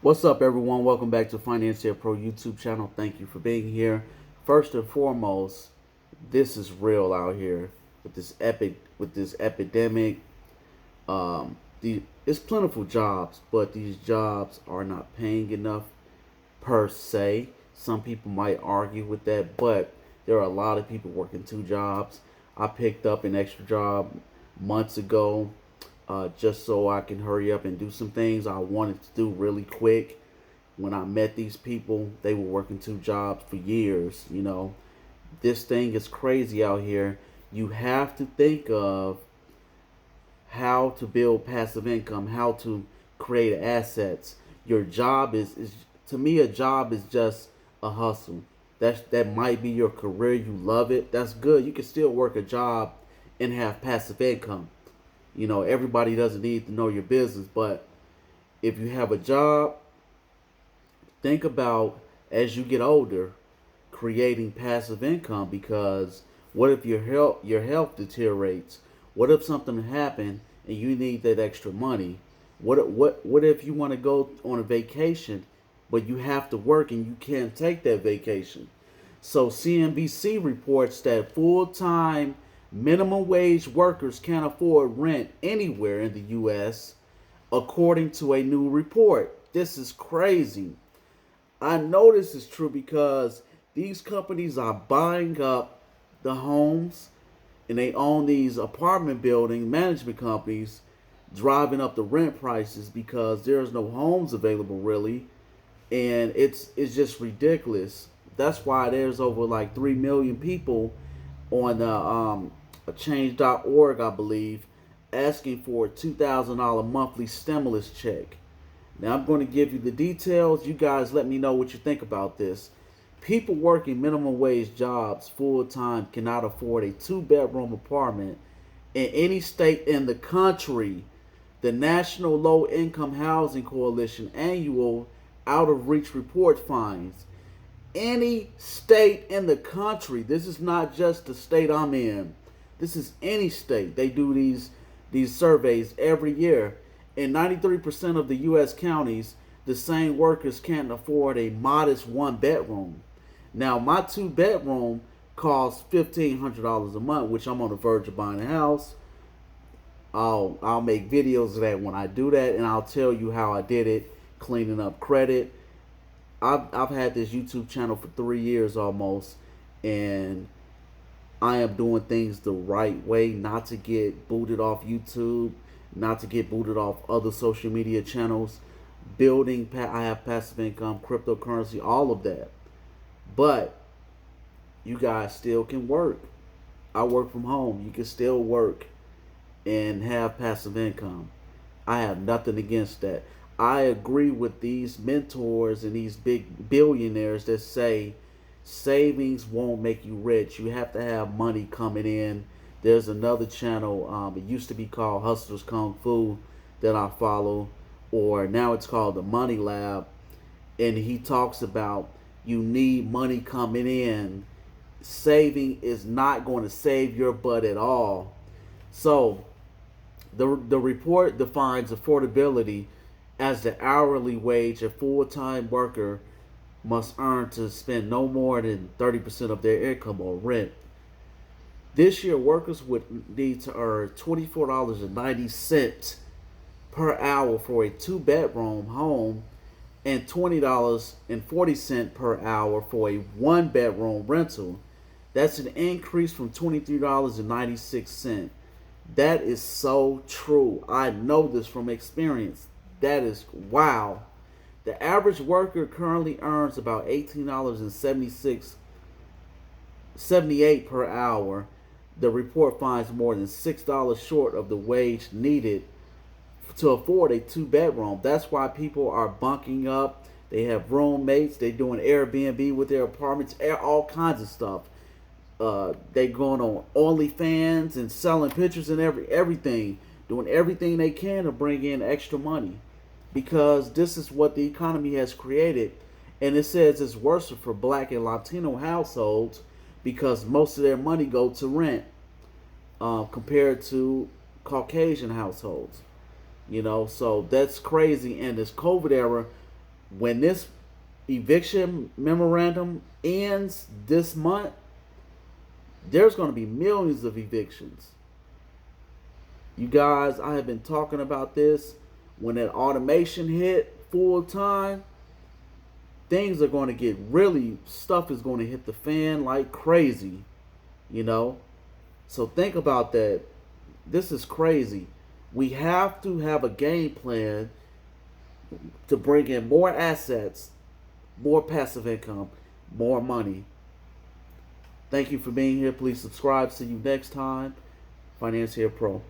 What's up, everyone? Welcome back to Financier Pro YouTube channel. Thank you for being here. First and foremost, this is real out here with this epidemic. It's plentiful jobs, but these jobs are not paying enough per se. Some people might argue with that, but there are a lot of people working two jobs. I picked up an extra job months ago just so I can hurry up and do some things I wanted to do really quick. When I met these people, they were working two jobs for years. This thing is crazy out here. You have to think of how to build passive income, how to create assets. Your job is to me, a job is just a hustle. That might be your career. You love it. That's good. You can still work a job and have passive income. Everybody doesn't need to know your business, but if you have a job, think about as you get older creating passive income, because what if your health deteriorates? What if something happened and you need that extra money? What if you want to go on a vacation but you have to work and you can't take that vacation? So CNBC reports that full-time minimum wage workers can't afford rent anywhere in the US according to a new report. This is crazy. I know this is true because these companies are buying up the homes and they own these apartment building management companies, driving up the rent prices because there's no homes available really, and it's just ridiculous. That's why there's over like 3 million people on change.org, I believe, asking for a $2,000 monthly stimulus check. Now, I'm going to give you the details. You guys let me know what you think about this. People working minimum wage jobs full time cannot afford a two-bedroom apartment in any state in the country. The National Low Income Housing Coalition annual out of reach report finds any state in the country. This is not just the state I'm in. This is any state. They do these surveys every year. In 93% of the U.S. counties, the same workers can't afford a modest one bedroom. Now, my two bedroom costs $1,500 a month, which I'm on the verge of buying a house. I'll make videos of that when I do that, and I'll tell you how I did it, cleaning up credit. I've had this YouTube channel for 3 years almost, and I am doing things the right way, not to get booted off YouTube, not to get booted off other social media channels. I have passive income, cryptocurrency, all of that. But you guys still can work. I work from home. You can still work and have passive income. I have nothing against that. I agree with these mentors and these big billionaires that say savings won't make you rich. You have to have money coming in. There's another channel. It used to be called Hustlers Kung Fu that I follow, or now it's called the Money Lab. And he talks about you need money coming in. Saving is not going to save your butt at all. So the report defines affordability as the hourly wage a full-time worker must earn to spend no more than 30% of their income on rent. This year, workers would need to earn $24.90 per hour for a two-bedroom home and $20.40 per hour for a one-bedroom rental. That's an increase from $23.96. That is so true. I know this from experience. That is wow. The average worker currently earns about $18.78 per hour. The report finds more than $6 short of the wage needed to afford a two-bedroom. That's why people are bunking up. They have roommates. They're doing Airbnb with their apartments. All kinds of stuff. They going on OnlyFans and selling pictures and everything, doing everything they can to bring in extra money, because this is what the economy has created. And it says it's worse for Black and Latino households because most of their money goes to rent compared to Caucasian households. So that's crazy. And this COVID era, When this eviction memorandum ends this month, there's going to be millions of evictions. You guys, I have been talking about this. When that automation hit full time, things are going to get really, stuff is going to hit the fan like crazy, you know? So think about that. This is crazy. We have to have a game plan to bring in more assets, more passive income, more money. Thank you for being here. Please subscribe. See you next time. Financier Pro.